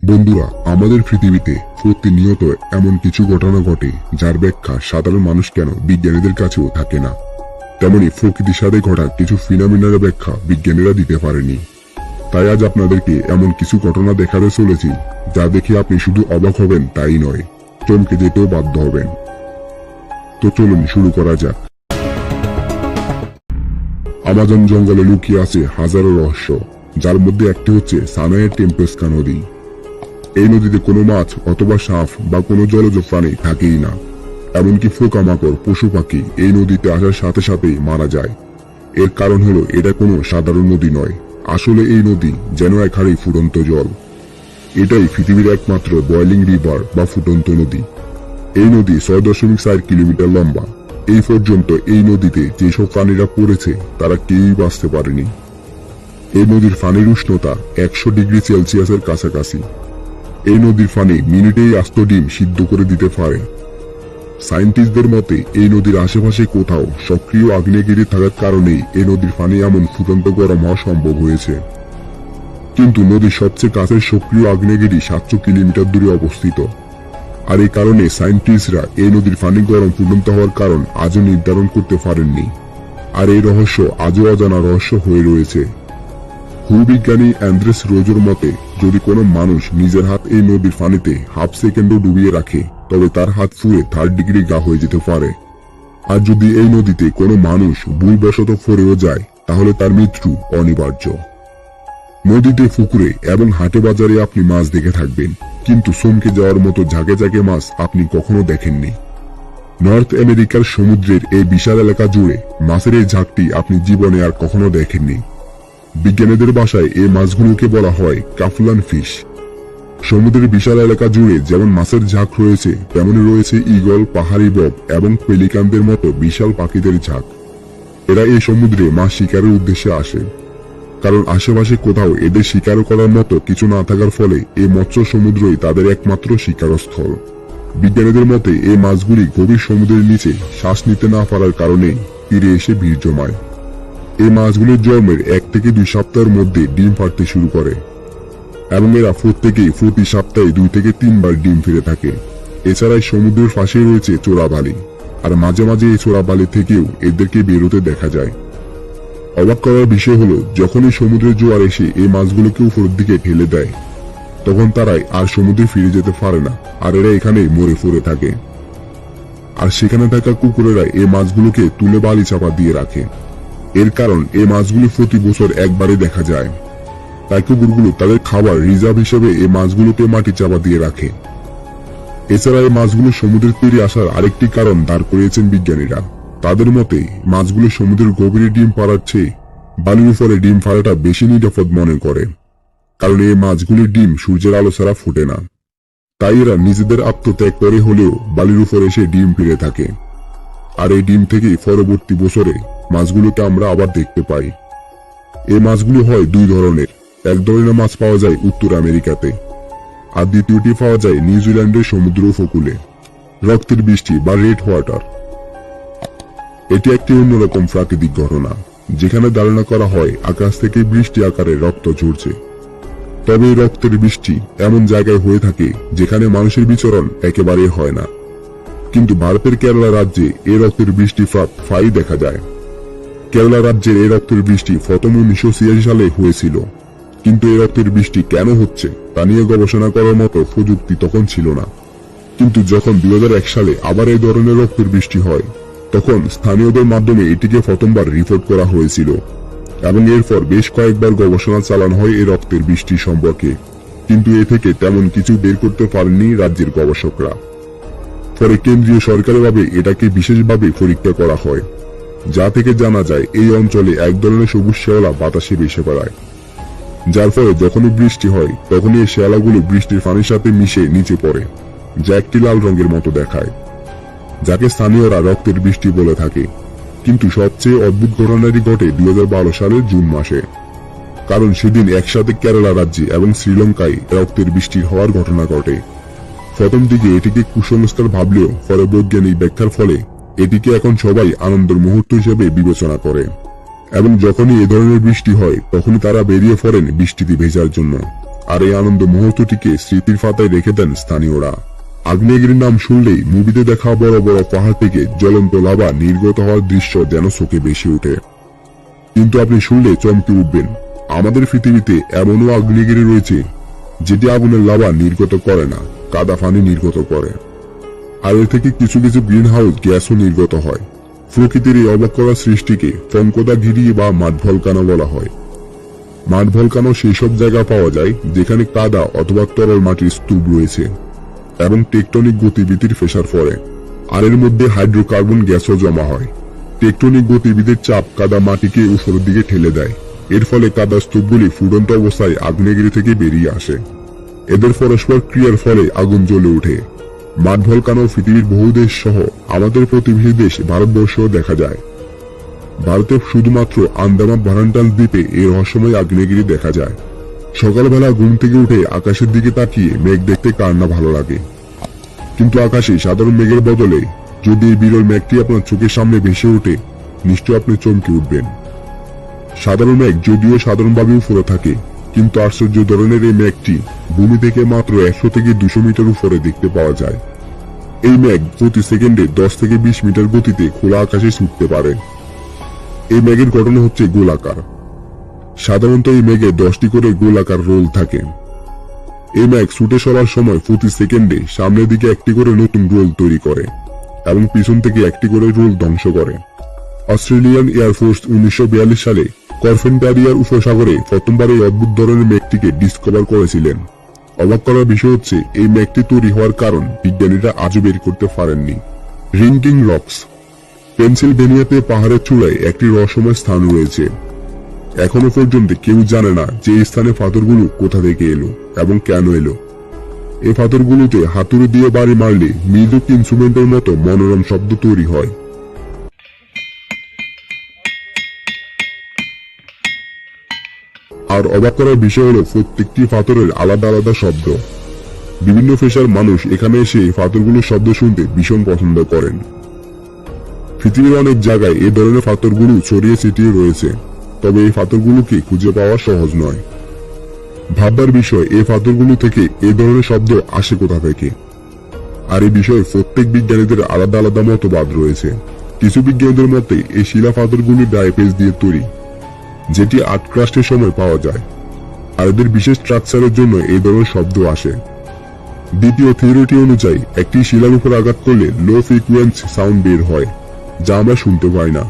বন্ধুরা, আমাদের পৃথিবীতে প্রতিনিয়ত এমন কিছু ঘটনা ঘটে যার ব্যাখ্যা সাধারণ মানুষ কেন বিজ্ঞানীদের কাছেও থাকে না। তেমনি প্রকৃতির সাথে ঘটা কিছু ফিনোমেনার ব্যাখ্যা বিজ্ঞানীরা দিতে পারেনি। তাই আজ আপনাদেরকে এমন কিছু ঘটনা দেখাতে চলেছি যা দেখে আপনি শুধু অবাক হবেন তাই নয়, চমকে যেতেও বাধ্য হবেন। তো চলুন শুরু করা যাক। আমাজন জঙ্গলে লুকিয়ে আছে হাজারো রহস্য, যার মধ্যে একটি হচ্ছে সানায়ের টেম্পেস্কা নদী। এই নদীতে কোনো মাছ অথবা সাপ বা কোনো জলজ প্রাণী থাকেই না। এমনকি পোকামাকড়, পশু পাখি এই নদীতে আসার সাথে সাথেই মারা যায়। এর কারণ হলো এটা কোনো সাধারণ নদী নয়, আসলে এই নদী যেন এক হাড়ি ফুটন্ত জল। এটাই পৃথিবীর একমাত্র বয়েলিং রিভার বা ফুটন্ত নদী। এই নদী 6.4 কিলোমিটার লম্বা। এই পর্যন্ত এই নদীতে যেসব প্রাণীরা পড়েছে তারা কেউই বাঁচতে পারেনি। এই নদীর পানির উষ্ণতা 100 ডিগ্রি সেলসিয়াসের কাছাকাছি। এই নদীর পানি মিনিটেই আস্ত ডিম সিদ্ধ করে দিতে পারে। সায়েন্টিস্টদের মতে এই নদীর আশেপাশে কোথাও সক্রিয় আগ্নেয়গিরি থাকার কারণেই এই নদীর পানি এমন ফুটন্ত গরম হওয়া সম্ভব হয়েছে। কিন্তু নদীর সবচেয়ে কাছের সক্রিয় আগ্নেয়গিরি 700 কিলোমিটার দূরে অবস্থিত। আর এই কারণে সায়েন্টিস্টরা এই নদীর পানি গরম ফুটন্ত হওয়ার কারণ আজও নির্ধারণ করতে পারেননি। আর এই রহস্য আজও অজানা রহস্য হয়ে রয়েছে। ভূবিজ্ঞানী অ্যান্দ্রেস রোজোর মতে, যদি কোনো মানুষ নিজের হাত এই নদীর পানিতে হাফ সেকেন্ডও ডুবিয়ে রাখে তবে তার হাত পুড়ে 3rd ডিগ্রি গা হয়ে যেতে পারে। আর যদি এই নদীতে কোনো মানুষ ভুলবশত পড়েও যায় তাহলে তার মৃত্যু অনিবার্য। নদীতে, পুকুরে এবং হাটে বাজারে আপনি মাছ দেখে থাকবেন, কিন্তু চমকে যাওয়ার মতো ঝাঁকে ঝাঁকে মাছ আপনি কখনো দেখেননি। নর্থ আমেরিকার সমুদ্রের এই বিশাল এলাকা জুড়ে মাছের এই ঝাঁকটি আপনি জীবনে আর কখনো দেখেননি। বিজ্ঞানীদের ভাষায় এই মাছগুলোকে বলা হয় কাফলান ফিশ। সমুদ্রের বিশাল এলাকা জুড়ে যেমন মাছের ঝাঁক রয়েছে, তেমনি রয়েছে ঈগল, পাহাড়ি বক এবং পেলিকানদের মতো বিশাল পাখিদের ঝাঁক। এরা এই সমুদ্রে মাছ শিকারের উদ্দেশ্যে আসে, কারণ আশেপাশে কোথাও এদের শিকার করার মতো কিছু না থাকার ফলে এই মৎস্য সমুদ্রই তাদের একমাত্র শিকারস্থল। বিজ্ঞানীদের মতে এই মাছগুলি গভীর সমুদ্রের নিচে শ্বাস নিতে না পারার কারণে তীরে এসে ভিড় জমায়। এই মাছগুলির জন্মের 1 থেকে 2 সপ্তাহের মধ্যে ডিম পাড়তে শুরু করে এবং এরা প্রতি সপ্তাহে 2 থেকে 3 বার ডিম ফিরে থাকে। এছাড়াই সমুদ্রের পাশে রয়েছে চোরাবালি, আর মাঝে মাঝে এই চোরাবালি থেকেও এদেরকে বেরোতে দেখা যায়। অবাক করার বিষয় হলো, যখনই সমুদ্রের জোয়ার এসে এই মাছগুলোকে উপরের দিকে ঠেলে দেয় তখন তারাই আর সমুদ্রে ফিরে যেতে পারে না, আর এরা এখানেই মরে পড়ে থাকে। আর সেখানে থাকা কুকুরেরা এই মাছগুলোকে তুলে বালি চাপা দিয়ে রাখে। এর কারণ এই মাছগুলি প্রতি বছর একবারে দেখা যায়, তাই কুকুরগুলো তাদের খাবার রিজার্ভ হিসেবে এই মাছগুলোকে মাটি চাপা দিয়ে রাখে। এছাড়া এই মাছগুলো সমুদ্রের তীরে আসার আরেকটি কারণ দাঁড় করিয়েছেন বিজ্ঞানীরা। তাদের মতে মাছগুলো সমুদ্রের গভীরে ডিম পাড়ার চেয়ে বালির উপরে ডিম পাড়াটা বেশি নিরাপদ মনে করে, কারণ এই মাছগুলির ডিম সূর্যের আলো ছাড়া ফুটে না। তাই এরা নিজেদের আত্মত্যাগ করে হলেও বালির উপরে এসে ডিম ফিরে থাকে। আর এই ডিম থেকে পরবর্তী বছরে মাছগুলোকে আমরা আবার দেখতে পাই। এই মাছগুলো হয় 2 ধরনের। এক ধরনের মাছ পাওয়া যায় উত্তর আমেরিকাতে, আর দ্বিতীয়টি পাওয়া যায় নিউজিল্যান্ডের সমুদ্র উপকূলে। রক্তের বৃষ্টি বা রেড ওয়াটার, এটি একটি অন্যরকম প্রাকৃতিক ঘটনা, যেখানে ধারণা করা হয় আকাশ থেকে বৃষ্টি আকারে রক্ত ঝরছে। তবে এই রক্তের বৃষ্টি এমন জায়গায় হয়ে থাকে যেখানে মানুষের বিচরণ একেবারে হয় না। কিন্তু ভারতের কেরালা রাজ্যে এই রক্তের বৃষ্টি প্রায় দেখা যায়। কেরালা রাজ্যের এই রক্তের বৃষ্টি প্রথম 1986 সালে হয়েছিল, কিন্তু এই রক্তের বৃষ্টি কেন হচ্ছে তা নিয়ে গবেষণা করার মতো প্রযুক্তি তখন ছিল না। কিন্তু যখন 2001 সালে আবার এই ধরনের রক্তের বৃষ্টি হয় তখন স্থানীয়দের মাধ্যমে এটিকে প্রথমবার রিপোর্ট করা হয়েছিল, এবং এরপর বেশ কয়েকবার গবেষণা চালানো হয় এই রক্তের বৃষ্টি সম্পর্কে, কিন্তু এ থেকে তেমন কিছু বের করতে পারেননি রাজ্যের গবেষকরা। পরে কেন্দ্রীয় সরকারিভাবে এটাকে বিশেষভাবে পরীক্ষা করা হয়, যা থেকে জানা যায় এই অঞ্চলে এক ধরনের সবুজ শেওলা বাতাসে ভেসে বেড়ায়, যার ফলে যখনই বৃষ্টি হয় তখনই এই শেওলাগুলো বৃষ্টির পানির সাথে মিশে নিচে পড়ে, যা একটি লাল রঙের মতো দেখায়, যাকে স্থানীয়রা রক্তের বৃষ্টি বলে থাকে। কিন্তু সবচেয়ে অদ্ভুত ঘটনাটি ঘটে 2012 সালের জুন মাসে, কারণ সেদিন একসাথে কেরালা রাজ্যে এবং শ্রীলঙ্কায় রক্তের বৃষ্টির হওয়ার ঘটনা ঘটে। প্রথম দিকে এটিকে কুসংস্কার ভাবলেও পরে বৈজ্ঞানিক ব্যাখ্যার ফলে এটিকে এখন সবাই আনন্দের মুহূর্ত হিসেবে বিবেচনা করে, এবং যখনই এ ধরনের বৃষ্টি হয় তখনই তারা বেরিয়ে পড়েন বৃষ্টিতে ভেজার জন্য। আর এই আনন্দ মুহূর্তটিকে স্মৃতির পাতায় রেখে দেন স্থানীয়রা। আগ্নেয়গিরির নাম শুনলেই মুভিতে দেখা বড় বড় পাহাড় থেকে জ্বলন্ত লাভা নির্গত হওয়ার দৃশ্য যেন চোখে বেশি ওঠে। কিন্তু আপনি শুনলে চমকে উঠবেন, আমাদের পৃথিবীতে এমনও আগ্নেয়গিরি রয়েছে যেটি আগুনের লাভা নির্গত করে না, কাদা পানি নির্গত করে। আর এর থেকে কিছু কিছু গ্রিন হাউস গ্যাসও নির্গত হয়। প্রকৃতির এই অবাক করা সৃষ্টিকে ফঙ্কদাগিরি বা মাড ভলকানো বলা হয়। মাড ভলকানো সেই সব জায়গা পাওয়া যায় যেখানে কাদা অথবা তরল মাটির স্তূপ রয়েছে এবং টেকটনিক গতিবিধির প্রেসার পড়ে, আর এর মধ্যে হাইড্রোকার্বন গ্যাসও জমা হয়। টেকটনিক গতিবিধির চাপ কাদা মাটিকে উপরের দিকে ঠেলে দেয়। এর ফলে কাদা স্তূপগুলি ফুটন্ত অবস্থায় আগ্নেয়গিরি থেকে বেরিয়ে আসে। এদের পরস্পর ক্রিয়ার ফলে আগুন জ্বলে ওঠে। মাড ভলকানো পৃথিবীর বহু দেশ সহ আমাদের প্রতিবেশী দেশ ভারতবর্ষও দেখা যায়। ভারতে শুধুমাত্র আন্দামান ভারান্টাল দ্বীপে এই রহস্যময় আগ্নেয়গিরি দেখা যায়। সকালবেলা ঘুম থেকে উঠে আকাশের দিকে তাকিয়ে মেঘ দেখতে কার না ভালো লাগে, কিন্তু আকাশে সাধারণ মেঘের বদলে যদি এই বিরল মেঘটি আপনার চোখের সামনে ভেসে ওঠে, নিশ্চয় আপনি চমকে উঠবেন। সাধারণ মেঘ যদিও সাধারণভাবে উপরে থাকে, কিন্তু আশ্চর্য ধরনের এই মেঘটি ভূমি থেকে মাত্র 100 থেকে 200 মিটার উপরে দেখতে পাওয়া যায়। এই মেঘ প্রতি সেকেন্ডে 10 থেকে 20 মিটার গতিতে খোলা আকাশে ছুটতে পারে। এই মেঘের গঠন হচ্ছে গোলাকার। সাধারণত এই মেঘে 10টি করে গোলাকার রোল থাকে। এই মেঘ ছুটে সরার সময় প্রতি সেকেন্ডে সামনের দিকে একটি করে নতুন রোল তৈরি করে এবং পিছন থেকে একটি করে রোল ধ্বংস করে। অস্ট্রেলিয়ান এয়ারফোর্স 1942 সালে কর্ফেন্টারিয়ার উপসাগরে প্রথমবার এই অদ্ভুত ধরনের মেঘটিকে ডিসকভার করেছিলেন। অবাক করার বিষয় হচ্ছে এই মেঘটি তৈরি হওয়ার কারণ বিজ্ঞানীরা আজও বের করতে পারেননি। রিংকিং রক্স। পেনসিলভেনিয়াতে পাহাড়ের চূড়ায় একটি রহস্যময় স্থান রয়েছে। এখনো পর্যন্ত কেউ জানে না যে এই স্থানে পাথরগুলো কোথা থেকে এলো এবং কেন এলো। এই পাথরগুলোতে হাতুড়ি দিয়ে বাড়ি মারলে মৃদু ইনস্ট্রুমেন্টের মতো মনোরম শব্দ তৈরি হয়। আর অবাক করার বিষয় হলো প্রত্যেকটি পাথরের আলাদা আলাদা শব্দ। বিভিন্ন পেশার মানুষ এখানে এসে পাথরগুলোর শব্দ শুনতে ভীষণ পছন্দ করেন। পৃথিবীর অনেক জায়গায় এই ধরনের পাথরগুলো ছড়িয়ে ছিটিয়ে রয়েছে, তবে এই পাথরগুলোকে খুঁজে পাওয়া সহজ নয়। ভাববার বিষয়, এই পাথরগুলো থেকে এই ধরনের শব্দ আসে কোথা থেকে। আর এই বিষয়ে প্রত্যেক বিজ্ঞানীদের আলাদা আলাদা মতবাদ রয়েছে। কিছু বিজ্ঞানীদের মতে এই শিলা পাথরগুলি ডায়াপেজ দিয়ে তৈরি, যেটি আর্টক্রাস্টের সময় পাওয়া যায়, আর এদের বিশেষ স্ট্রাকচারের জন্য এই ধরনের শব্দ আসে। দ্বিতীয় থিওরিটি অনুযায়ী একটি শিলার উপর আঘাত করলে লো ফ্রিকোয়েন্সি সাউন্ড বের হয়, যা আমরা শুনতে পাই না,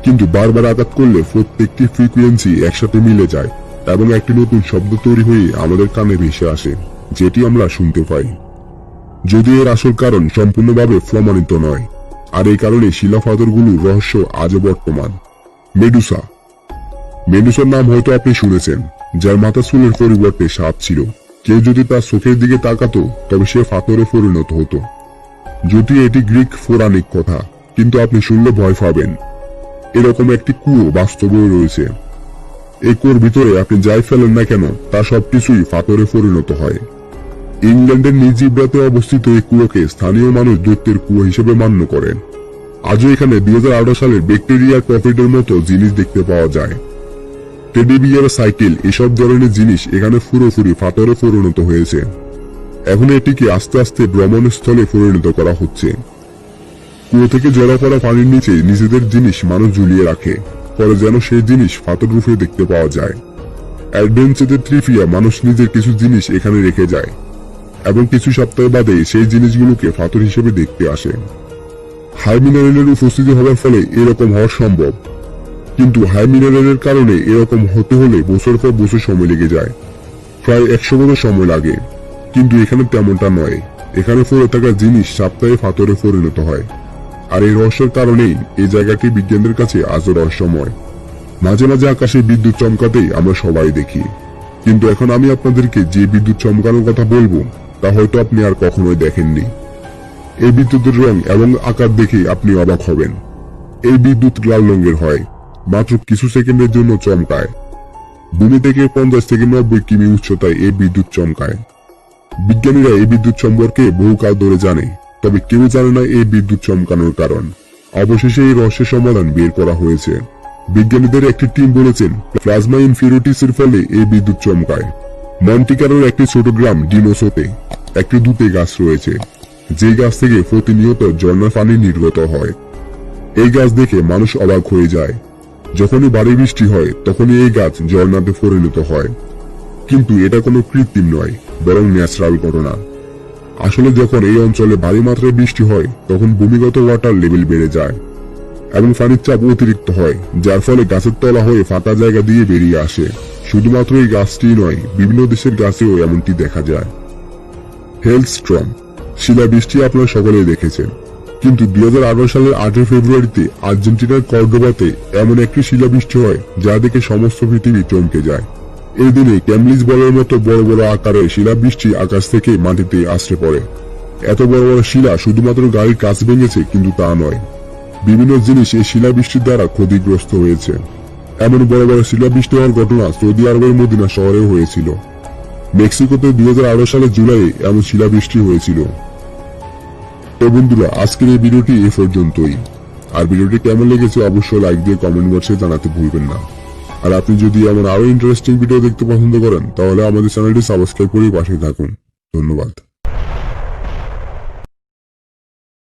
কিন্তু বারবার আঘাত করলে প্রত্যেকটি ফ্রিকোয়েন্সি একসাথে মিলে যায় এবং একটি নতুন শব্দ তৈরি হয়ে আমাদের কানে ভেসে আসে, যেটি আমরা শুনতে পাই। যদিও এর আসল কারণ সম্পূর্ণভাবে প্রমাণিত নয়, আর এই কারণে শিলা পাথরগুলোর রহস্য আজও বর্তমান। মেডুসা। মেডুসার নাম হয়তো আপনি শুনেছেন, যার মাথা চুলের পরিবর্তে সাপ ছিল। কেউ যদি তার চোখের দিকে তাকাতো তবে সে পাথরে পরিণত হতো। যদিও এটি গ্রিক পৌরাণিক কথা, কিন্তু আপনি শুনলে ভয় পাবেন। এরকম একটি কুয়ো বাস্তবেও রয়েছে। এই কুয়োর ভিতরে আপনি যাই ফেলেন না কেন তা সবকিছুই পাথরে পরিণত হয়। ইংল্যান্ডের নিজিব্রাতে অবস্থিত এই কুয়োকে স্থানীয় মানুষ দৈত্যের কুয়ো হিসেবে মান্য করেন। আজও এখানে 2018 সালের ব্যাকটেরিয়া প্রফিটের মতো জিনিস দেখতে পাওয়া যায়। টেডি বিয়ার, সাইকেল, এসব ধরনের জিনিস এখানে পুরোপুরি পাথরে পরিণত হয়েছে। এখন এটিকে আস্তে আস্তে ভ্রমণস্থলে পরিণত করা হচ্ছে। কুয়ো থেকে জড়ো করা পানির নিচে নিজেদের জিনিস মানুষ ঝুলিয়ে রাখে, পরে যেন সেই জিনিস পাথর রূপে দেখতে পাওয়া যায়। অ্যাডভেঞ্চারের তৃতীয়া মানুষ নিজের কিছু জিনিস এখানে রেখে যায় এবং কিছু সপ্তাহ বাদে সেই জিনিসগুলোকে পাথর হিসেবে দেখতে আসে। হাই মিনারেলের উপস্থিতি হওয়ার ফলে এরকম হওয়া সম্ভব, কিন্তু হাই মিনারেলের কারণে এরকম হতে হলে বছর পর বছর সময় লেগে যায়, প্রায় 100 বছর সময় লাগে। কিন্তু এখানে তেমনটা নয়, এখানে পড়ে থাকা জিনিস সপ্তাহে পাথরে পরিণত হয়। আর এই রহস্যের কারণেই এই জায়গাটি বিজ্ঞানীদের কাছে আজও রহস্যময়। মাঝে মাঝে আকাশে বিদ্যুৎ চমকাতেই আমরা সবাই দেখি, কিন্তু এখন আমি আপনাদেরকে যে বিদ্যুৎ চমকানোর কথা বলবো তা হয়তো আপনি আর কখনোই দেখেননি। এই বিদ্যুতের রং এবং আকার দেখে আপনি অবাক হবেন। এই বিদ্যুৎ লাল রঙের হয়, মাত্র কিছু সেকেন্ডের জন্য চমকায়। ভূমি থেকে 50 থেকে 90 কিমি উচ্চতায় এই বিদ্যুৎ চমকায়। বিজ্ঞানীরা এই বিদ্যুৎ সম্পর্কে বহুকাল ধরে জানে, তবে কেউ জানে না এই বিদ্যুৎ চমকানোর কারণ। অবশেষে এই রহস্যের সমাধান বের করা হয়েছে। বিজ্ঞানীদের একটি টিম বলেছেন প্লাজমা ইনফিউরিটিস এর ফলে এই বিদ্যুৎ চমকায়। মন্টিকারোর একটি ছোট গ্রাম ডিনোসোতে একটি দুধে গাছ রয়েছে, যে গাছ থেকে প্রতিনিয়ত ঝর্ণার পানি নির্গত হয়। এই গাছ দেখে মানুষ অবাক হয়ে যায়। যখনই ভারী বৃষ্টি হয় তখনই এই গাছ ঝর্ণাতে পরিণত হয়। কিন্তু এটা কোনো কৃত্রিম নয়, বরং ন্যাচারাল ঘটনা। আসলে যখন এই অঞ্চলে ভারী মাত্রায় বৃষ্টি হয় তখন ভূমিগত ওয়াটার লেভেল বেড়ে যায় এবং পানির চাপ অতিরিক্ত হয়, যার ফলে গাছের তলা হয়ে ফাঁকা জায়গা দিয়ে বেরিয়ে আসে। শুধুমাত্র এই গাছটি নয়, বিভিন্ন দেশের গাছেও এমনটি দেখা যায়। হেলস্টর্ম শিলাবৃষ্টি আপনারা সকলেই দেখেছেন, কিন্তু 2018 সালের 8 ফেব্রুয়ারিতে আর্জেন্টিনার কর্ডোবাতে এমন একটি শিলাবৃষ্টি হয় যা দেখে সমস্ত পৃথিবী চমকে যায়। এই দিনে ক্যামলিজ বলের মতো বড় বড় আকারের শিলাবৃষ্টি আকাশ থেকে মাটিতে আছড়ে পড়ে। এত বড় বড় শিলা শুধুমাত্র গাড়ির কাঁচ ভেঙেছে কিন্তু তা নয়, বিভিন্ন জিনিস এই শিলাবৃষ্টির দ্বারা ক্ষতিগ্রস্ত হয়েছে। এমন বড় বড় শিলাবৃষ্টি হওয়ার ঘটনা সৌদি আরবের মদিনা শহরেও হয়েছিল। মেক্সিকোতে 2018 সালের জুলাইয়ে এমন শিলাবৃষ্টি হয়েছিল। তো বন্ধুরা, আজকের এই ভিডিওটি এ পর্যন্তই। আর ভিডিওটি কেমন লেগেছে অবশ্যই লাইক দিয়ে কমেন্ট বক্সে জানাতে ভুলবেন না। আর আপনি যদি এমন আরো ইন্টারেস্টিং ভিডিও দেখতে পছন্দ করেন তাহলে আমাদের চ্যানেলটি সাবস্ক্রাইব করে পাশে থাকুন। ধন্যবাদ।